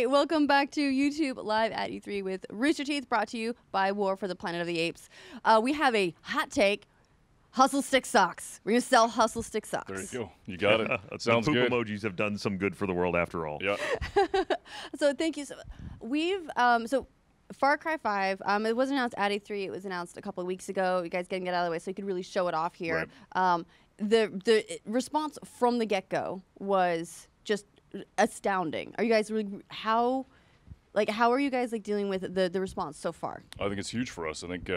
Hey, welcome back to YouTube Live at E3 with Rooster Teeth, brought to you by War for the Planet of the Apes. We have a hot take. Hustle stick socks. We're going to sell hustle stick socks. There you go. You got it. That sounds poop good. emojis have done some good for the world after all. Yeah. So thank you. So we've, so Far Cry 5, it wasn't announced at E3. It was announced a couple of weeks ago. You guys getting it out of the way so you could really show it off here. Right. The response from the get-go was just astounding. Are you guys really, how are you guys dealing with the response so far? I think it's huge for us. I think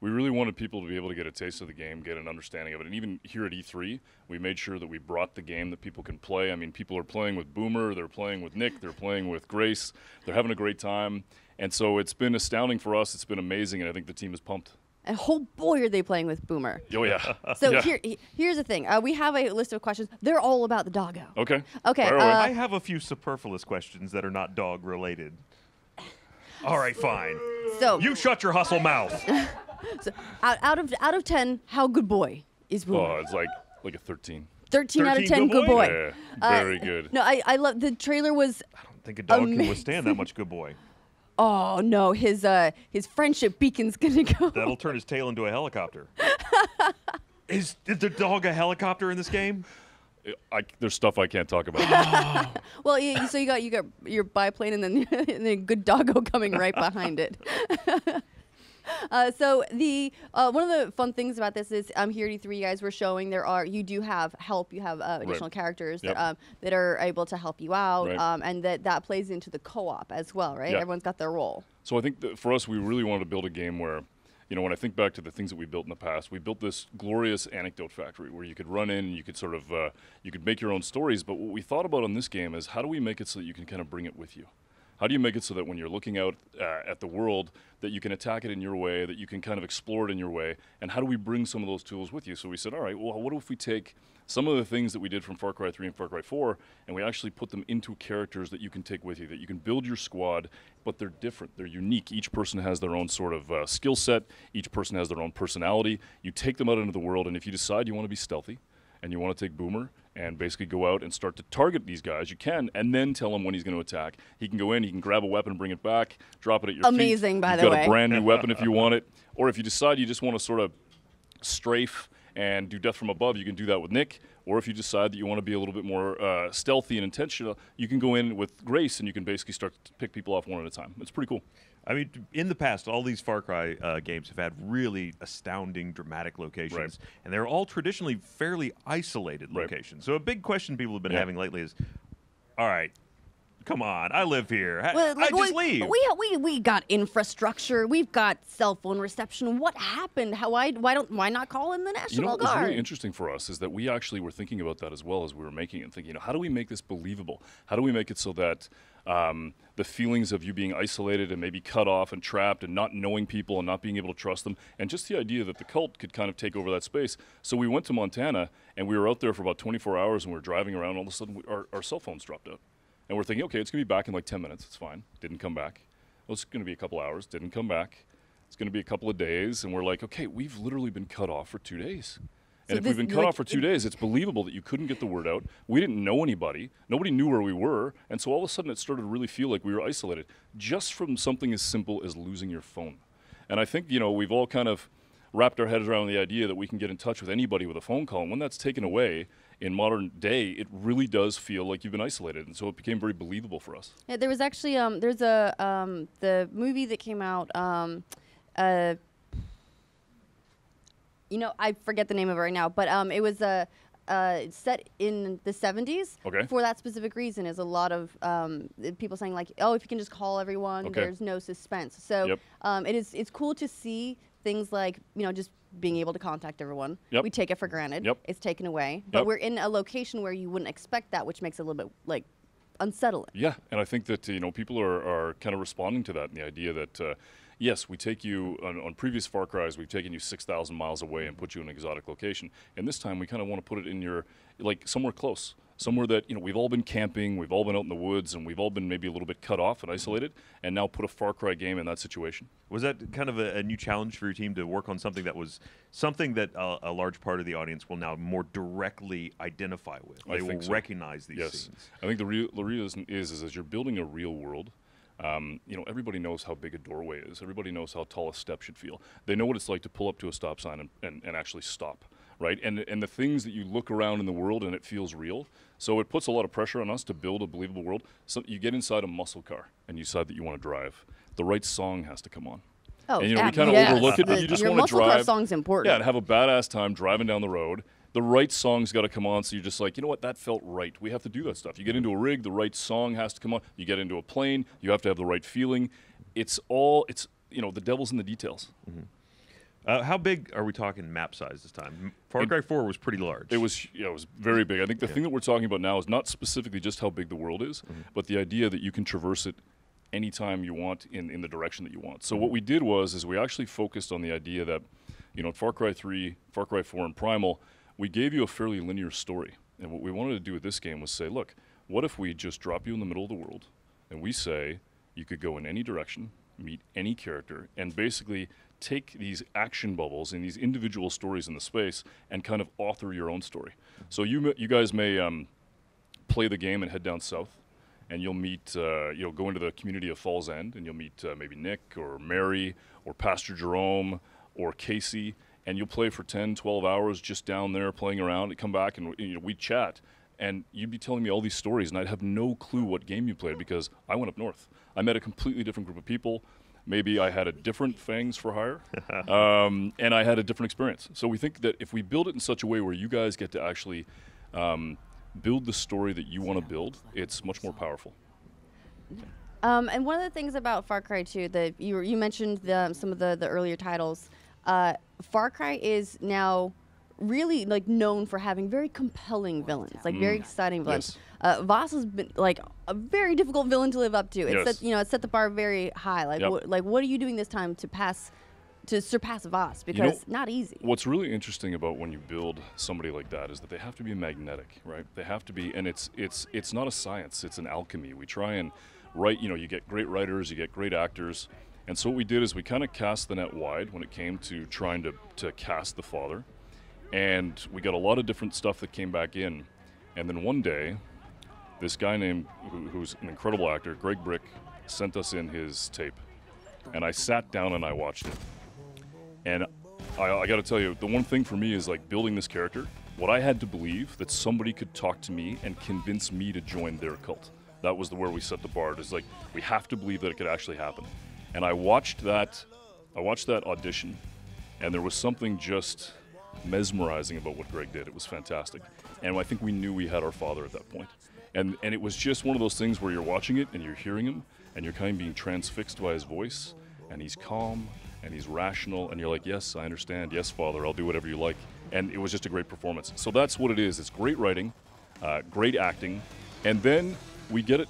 we really wanted people to be able to get a taste of the game, get an understanding of it. And even here at E3, we made sure that we brought the game that people can play. I mean, people are playing with Boomer, they're playing with Nick, they're playing with Grace. They're having a great time. And so it's been astounding for us. It's been amazing, and I think the team is pumped. And oh boy, are they playing with Boomer. Oh, yeah. So yeah. here's the thing. We have a list of questions. They're all about the doggo. Okay. Okay. Fire away. I have a few superfluous questions that are not dog related. All right, fine. So You shut your hustle mouth. So out of 10, how good boy is Boomer? Oh, it's like a 13. 13 out of 13 10 good good boy? boy. Yeah, very good. No, I love the trailer was. I don't think a dog Amazing. can withstand that much good boy. Oh no, his friendship beacon's gonna go. That'll turn his tail into a helicopter. Is the dog a helicopter in this game? There's stuff I can't talk about. Well, so you got your biplane and then and the good doggo coming right behind it. So the one of the fun things about this is here at E3, you guys were showing you do have help. You have additional Right. characters Yep. that are able to help you out, Right. and that plays into the co-op as well, right? Yeah. Everyone's got their role. So I think that for us, we really wanted to build a game where, when I think back to the things that we built in the past, we built this glorious anecdote factory where you could run in and you could sort of, you could make your own stories. But what we thought about on this game is how do we make it so that you can kind of bring it with you? How do you make it so that when you're looking out at the world, that you can attack it in your way, that you can kind of explore it in your way? And how do we bring some of those tools with you? So we said, all right, well, what if we take some of the things that we did from Far Cry 3 and Far Cry 4, and we actually put them into characters that you can take with you, that you can build your squad, but they're different, they're unique. Each person has their own sort of skill set, each person has their own personality. You take them out into the world, and if you decide you want to be stealthy, and you want to take Boomer and basically go out and start to target these guys, you can, and then tell him when he's going to attack. He can go in, he can grab a weapon and bring it back, drop it at your feet. Amazing, by the You've got way. a brand new weapon if you want it. Or if you decide you just want to sort of strafe and do death from above, you can do that with Nick. Or if you decide that you want to be a little bit more stealthy and intentional, you can go in with Grace and you can basically start to pick people off one at a time. It's pretty cool. I mean, in the past, all these Far Cry games have had really astounding, dramatic locations, Right. and they're all traditionally fairly isolated Right. locations. So a big question people have been Yeah. having lately is, all right, come on, I live here. Well, I just leave. We got infrastructure. We've got cell phone reception. What happened? Why not call in the National What was Guard? really interesting for us is that we actually were thinking about that as well as we were making it, and thinking, how do we make this believable? How do we make it so that the feelings of you being isolated and maybe cut off and trapped and not knowing people and not being able to trust them, and just the idea that the cult could kind of take over that space. So we went to Montana, and we were out there for about 24 hours, and we were driving around, and all of a sudden our cell phones dropped out. And we're thinking, okay, it's going to be back in like 10 minutes. It's fine. Didn't come back. Well, it's going to be a couple hours. Didn't come back. It's going to be a couple of days. And we're like, okay, we've literally been cut off for 2 days. And if we've been cut off for 2 days, it's believable that you couldn't get the word out. We didn't know anybody. Nobody knew where we were. And so all of a sudden it started to really feel like we were isolated just from something as simple as losing your phone. And I think, we've all kind of wrapped our heads around the idea that we can get in touch with anybody with a phone call. And when that's taken away in modern day, it really does feel like you've been isolated. And so it became very believable for us. Yeah, there was actually there's the movie that came out. I forget the name of it right now, but it was set in the 70s. Okay. For that specific reason, is a lot of people saying like, oh, if you can just call everyone, Okay. there's no suspense. So Yep. it's cool to see things like just being able to contact everyone. Yep. We take it for granted. Yep. It's taken away, but Yep. we're in a location where you wouldn't expect that, which makes it a little bit unsettling. Yeah, and I think that people are kind of responding to that, and the idea that yes, we take you on previous Far Cries, we've taken you 6,000 miles away and put you in an exotic location, and this time we kind of want to put it in your somewhere close. somewhere that we've all been camping, we've all been out in the woods, and we've all been maybe a little bit cut off and isolated, and now put a Far Cry game in that situation. Was that kind of a new challenge for your team to work on something that was something that a large part of the audience will now more directly identify with? They will recognize these scenes. I think the reason is as you're building a real world, everybody knows how big a doorway is. Everybody knows how tall a step should feel. They know what it's like to pull up to a stop sign and actually stop, right? And the things that you look around in the world and it feels real. So it puts a lot of pressure on us to build a believable world. So you get inside a muscle car and you decide that you want to drive. The right song has to come on. Oh, and we kind of overlook it, but you just want to drive. Your muscle car song's important. Yeah, and have a badass time driving down the road. The right song's got to come on, so you're just like, you know what, that felt right. We have to do that stuff. You get into a rig, the right song has to come on. You get into a plane, you have to have the right feeling. It's the devil's in the details. Mm-hmm. How big are we talking map size this time? Far Cry 4 was pretty large. It was very big. I think the thing that we're talking about now is not specifically just how big the world is, but the idea that you can traverse it anytime you want in the direction that you want. So what we did is we actually focused on the idea that, in Far Cry 3, Far Cry 4, and Primal, we gave you a fairly linear story. And what we wanted to do with this game was say, look, what if we just drop you in the middle of the world and we say you could go in any direction, meet any character, and basically take these action bubbles and these individual stories in the space and kind of author your own story. So you guys may play the game and head down south, and you'll meet, go into the community of Falls End, and you'll meet maybe Nick or Mary or Pastor Jerome or Casey, and you'll play for 10, 12 hours just down there playing around, and come back and we'd chat, and you'd be telling me all these stories, and I'd have no clue what game you played because I went up north. I met a completely different group of people. Maybe I had a different Fangs for Hire, and I had a different experience. So we think that if we build it in such a way where you guys get to actually build the story that you want to build, it's much more powerful. And one of the things about Far Cry 2 that you mentioned some of the earlier titles, Far Cry is now really known for having very compelling villains, very exciting villains. Yes. Voss has been a very difficult villain to live up to. It's Yes. it set the bar very high. Yep. What are you doing this time to surpass Voss? Because not easy. What's really interesting about when you build somebody like that is that they have to be magnetic, right? They have to be, and it's not a science, it's an alchemy. We try and write, you get great writers, you get great actors, and so what we did is we kind of cast the net wide when it came to trying to cast the father, and we got a lot of different stuff that came back in, and then one day, this guy who's an incredible actor, Greg Brick, sent us in his tape, and I sat down and I watched it. And I got to tell you, the one thing for me is building this character, what I had to believe that somebody could talk to me and convince me to join their cult. That was where we set the bar. It's we have to believe that it could actually happen. And I watched that audition, and there was something just mesmerizing about what Greg did. It was fantastic. And I think we knew we had our father at that point. And it was just one of those things where you're watching it and you're hearing him and you're kind of being transfixed by his voice, and he's calm and he's rational, and you're like, yes, I understand. Yes, Father, I'll do whatever you like. And it was just a great performance. So that's what it is. It's great writing, great acting, and then we get it.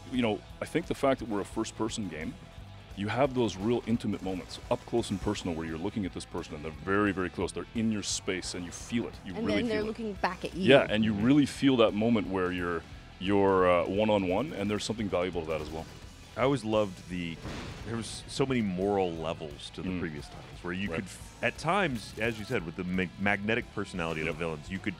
I think the fact that we're a first-person game, you have those real intimate moments, up close and personal, where you're looking at this person and they're very, very close. They're in your space and you feel it. You really feel it. And then they're looking back at you. Yeah, and you really feel that moment where you're one-on-one, and there's something valuable to that as well. I always loved there was so many moral levels to the previous titles where you could, at times, as you said, with the magnetic personality of the villains, you could,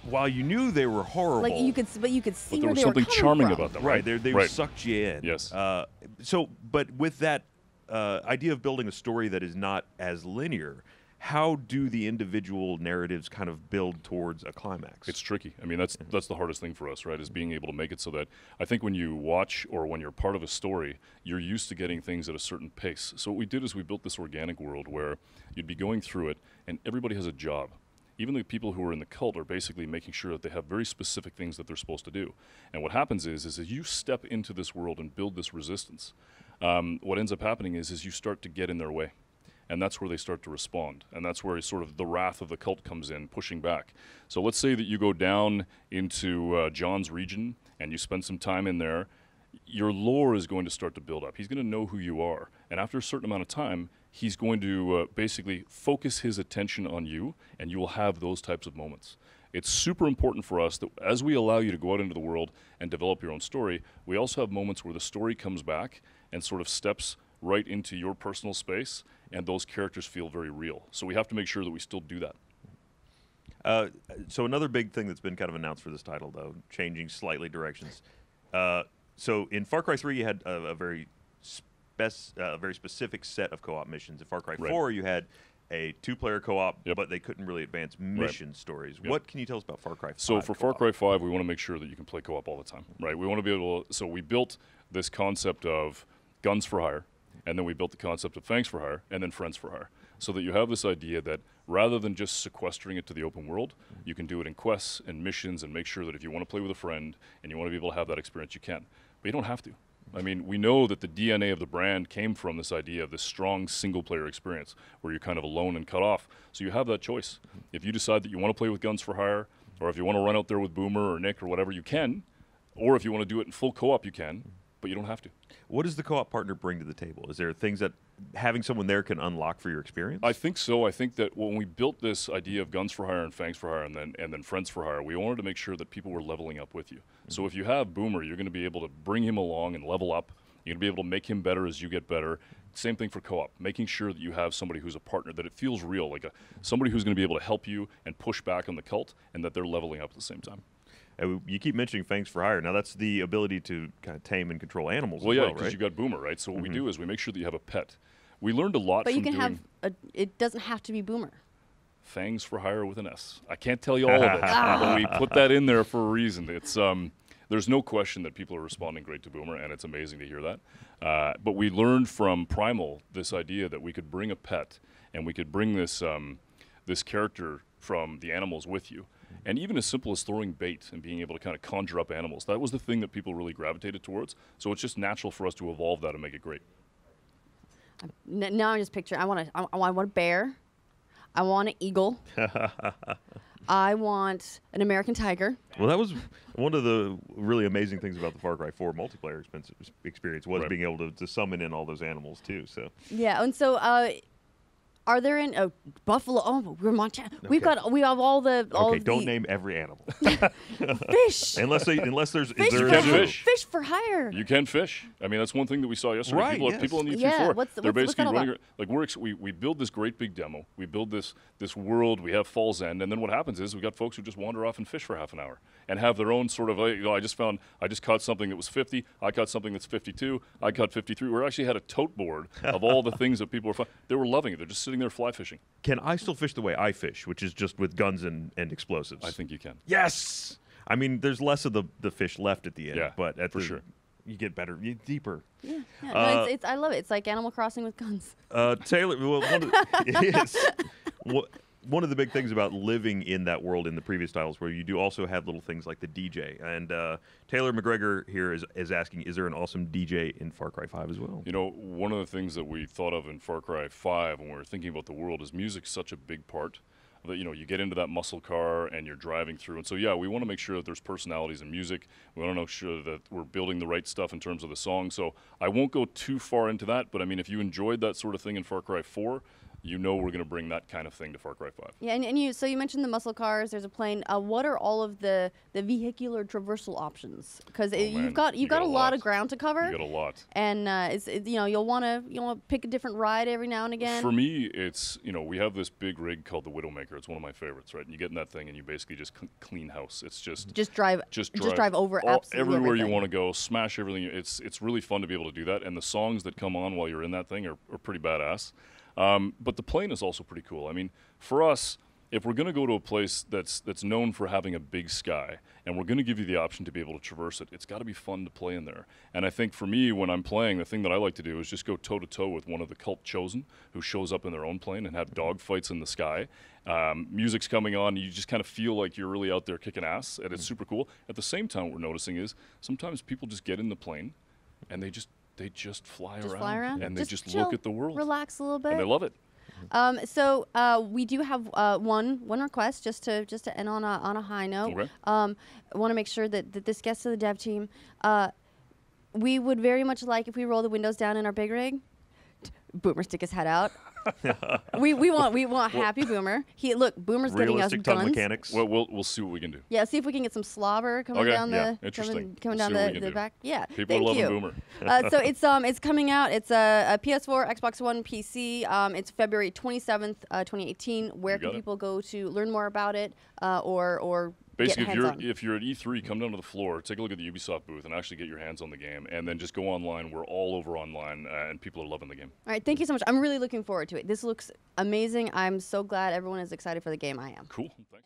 while you knew they were horrible, you could see but there where was they something were coming charming from. about them, right? They sucked you in. Yes. But with that idea of building a story that is not as linear, how do the individual narratives kind of build towards a climax? It's tricky. I mean, that's the hardest thing for us, right, is being able to make it so that I think when you watch or when you're part of a story, you're used to getting things at a certain pace. So what we did is we built this organic world where you'd be going through it and everybody has a job. Even the people who are in the cult are basically making sure that they have very specific things that they're supposed to do. And what happens is as you step into this world and build this resistance, what ends up happening is you start to get in their way. And that's where they start to respond. And that's where sort of the wrath of the cult comes in, pushing back. So let's say that you go down into John's region and you spend some time in there. Your lore is going to start to build up. He's going to know who you are. And after a certain amount of time, he's going to basically focus his attention on you, and you will have those types of moments. it's super important for us that as we allow you to go out into the world and develop your own story, we also have moments where the story comes back and sort of steps right into your personal space, and those characters feel very real. So we have to make sure that we still do that. So another big thing that's been kind of announced for this title, though, changing slightly directions. So in Far Cry 3, you had a very specific set of co-op missions. In Far Cry 4, you had a 2-player co-op, but they couldn't really advance mission stories. What can you tell us about Far Cry 5? So for Far Cry 5, we want to make sure that you can play co-op all the time, right? We want to be able to, so we built this concept of guns for hire, and then we built the concept of fangs for hire, and then friends for hire, so that you have this idea that rather than just sequestering it to the open world, you can do it in quests and missions and make sure that if you want to play with a friend and you want to be able to have that experience, you can. But you don't have to. I mean, we know that the DNA of the brand came from this idea of this strong single-player experience where you're kind of alone and cut off. So you have that choice. If you decide that you want to play with guns for hire, or if you want to run out there with Boomer or Nick or whatever, you can. Or if you want to do it in full co-op, you can, but you don't have to. What does the co-op partner bring to the table? Is there things that having someone there can unlock for your experience? I think so. I think that when we built this idea of guns for hire and fangs for hire and then friends for hire, we wanted to make sure that people were leveling up with you. So if you have Boomer, you're going to be able to bring him along and level up. You're going to be able to make him better as you get better. Same thing for co-op, making sure that you have somebody who's a partner, that it feels real, like somebody who's going to be able to help you and push back on the cult, and that they're leveling up at the same time. You keep mentioning fangs for hire. Now, that's the ability to kind of tame and control animals well, as yeah, well, because right? you got Boomer, right? So what we do is we make sure that you have a pet. We learned a lot But from you can doing have it doesn't have to be Boomer. fangs for hire with an S. I can't tell you all of it, but we put that in there for a reason. It's there's no question that people are responding great to Boomer, and it's amazing to hear that. But we learned from Primal this idea that we could bring a pet, and we could bring this this character from the animals with you. And even as simple as throwing bait and being able to kind of conjure up animals, that was the thing that people really gravitated towards. So it's just natural for us to evolve that and make it great. Now I'm just picturing. I want a bear. I want an eagle. I want an American tiger. Well, that was one of the really amazing things about the Far Cry 4 multiplayer experience was being able to summon in all those animals too. So yeah, and so are there in buffalo? Oh, we're Montana. Okay. We have all the don't name every animal. fish. unless there's Fish is there for a zoo? fish. Fish for hire. You can fish. I mean, that's one thing that we saw yesterday. Right, People, yes. people on the YouTube Yeah, floor, what's they're basically that all running. Like we build this great big demo. We build this world. We have Falls End, and then what happens is we got folks who just wander off and fish for half an hour and have their own sort of. I just caught something that was 50. I caught something that's 52. I caught 53. We actually had a tote board of all the things that people were. They were loving it. They're just sitting there fly fishing. Can I still fish the way I fish, which is just with guns and explosives? I think you can. Yes. I mean, there's less of the fish left at the end, Yeah, but for sure. You get better, deeper. Yeah, no, I love it. It's like Animal Crossing with guns. Taylor, well, one of the big things about living in that world in the previous titles, where you do also have little things like the DJ. And Taylor McGregor here is asking, is there an awesome DJ in Far Cry 5 as well? You know, one of the things that we thought of in Far Cry 5 when we were thinking about the world is music's such a big part. That, you know, you get into that muscle car and you're driving through. And so, yeah, we want to make sure that there's personalities in music. We want to make sure that we're building the right stuff in terms of the song. So I won't go too far into that, but I mean, if you enjoyed that sort of thing in Far Cry 4, you know we're going to bring that kind of thing to Far Cry 5. Yeah, and you mentioned the muscle cars. There's a plane. What are all of the vehicular traversal options? Because you've got a lot of ground to cover. You got a lot. And you'll want to pick a different ride every now and again. For me, it's we have this big rig called the Widowmaker. It's one of my favorites, right? And you get in that thing and you basically just clean house. It's just drive over absolutely everywhere everything. you want to go, smash everything. It's really fun to be able to do that. And the songs that come on while you're in that thing are pretty badass. But the plane is also pretty cool. I mean, for us, if we're going to go to a place that's known for having a big sky, and we're going to give you the option to be able to traverse it, it's got to be fun to play in there. And I think for me, when I'm playing, the thing that I like to do is just go toe-to-toe with one of the cult chosen who shows up in their own plane and have dogfights in the sky. Music's coming on, you just kind of feel like you're really out there kicking ass, and it's super cool. At the same time, what we're noticing is sometimes people just get in the plane, and they just fly around, and they just chill, look at the world, relax a little bit, and they love it. So we do have one request just to end on a high note. Okay. I want to make sure that this gets to the dev team. We would very much like if we roll the windows down in our big rig. Boomer stick his head out. we want Happy Boomer. Look, Boomer's getting us Realistic tongue guns. mechanics. Well, we'll see what we can do. Yeah, see if we can get some slobber coming Okay, down yeah, the interesting. coming We'll down see what we the can do. back. Yeah, People thank are loving you. Boomer. So it's coming out. It's a PS4, Xbox One, PC. It's February 27th, 2018. Where You got can it. people go to learn more about it, or Basically, get hands-on? if you're at E3, come down to the floor, take a look at the Ubisoft booth, and actually get your hands on the game, and then just go online. We're all over online, and people are loving the game. All right, thank you so much. I'm really looking forward to it. This looks amazing. I'm so glad everyone is excited for the game. I am. Cool. Thanks.